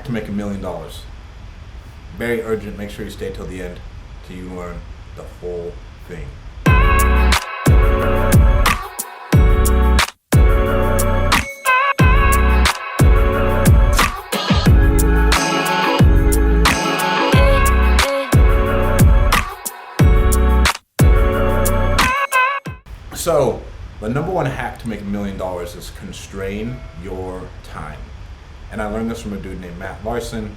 to make $1 million. Very urgent. Make sure you stay till the end till you learn the whole thing. So, the number one hack to make $1 million is constrain your time. And I learned this from a dude named Matt Larson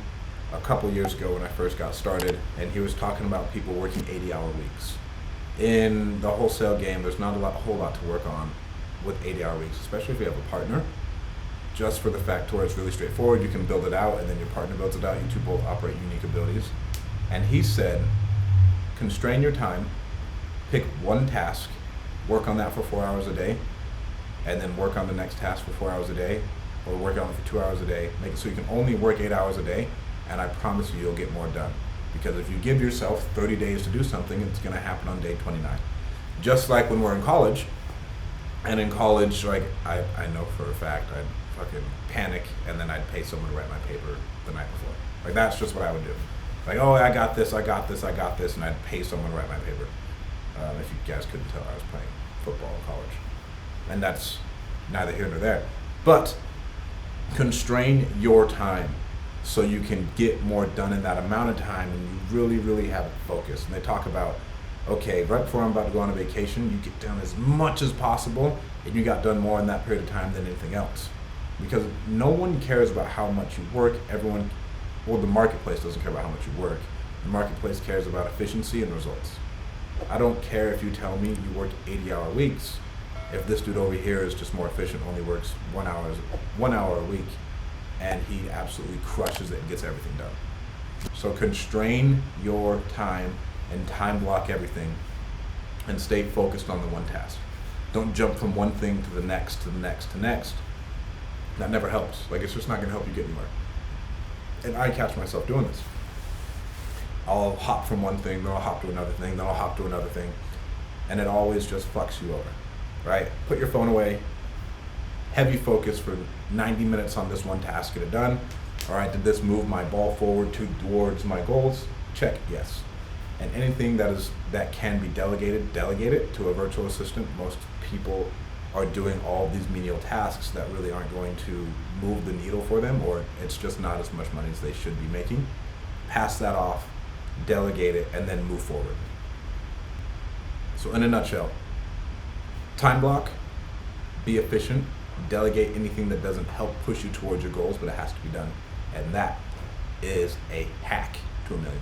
a couple years ago when I first got started, and he was talking about people working 80-hour weeks. In the wholesale game, there's not a whole lot to work on with 80-hour weeks, especially if you have a partner. Just for the fact where it's really straightforward, you can build it out, and then your partner builds it out. You two both operate unique abilities. And he said, constrain your time, pick one task, work on that for 4 hours a day, and then work on the next task for 4 hours a day, or work on it for 2 hours a day. Make it so you can only work 8 hours a day, and I promise you, you'll get more done. Because if you give yourself 30 days to do something, it's gonna happen on day 29. Just like when we're in college, and in college, like I know for a fact, I'd fucking panic, and then I'd pay someone to write my paper the night before. Like that's just what I would do. Like, oh, I got this, and I'd pay someone to write my paper. If you guys couldn't tell, I was playing football in college. And that's neither here nor there. But constrain your time so you can get more done in that amount of time and you really, really have it focused. And they talk about, okay, right before I'm about to go on a vacation, you get done as much as possible and you got done more in that period of time than anything else. Because no one cares about how much you work. The marketplace doesn't care about how much you work. The marketplace cares about efficiency and results. I don't care if you tell me you work 80-hour weeks. If this dude over here is just more efficient, only works 1 hour a week, and he absolutely crushes it and gets everything done. So constrain your time and time block everything and stay focused on the one task. Don't jump from one thing to the next, to the next, to next. That never helps. Like, it's just not gonna help you get anywhere. And I catch myself doing this. I'll hop from one thing, then I'll hop to another thing, then I'll hop to another thing. And it always just fucks you over, right? Put your phone away, heavy focus for 90 minutes on this one task, get it done. All right, did this move my ball forward towards my goals? Check, yes. And anything that can be delegated, delegate it to a virtual assistant. Most people are doing all these menial tasks that really aren't going to move the needle for them, or it's just not as much money as they should be making. Pass that off, delegate it, and then move forward. So in a nutshell, time block, be efficient, delegate anything that doesn't help push you towards your goals, but it has to be done. And that is a hack to $1 million.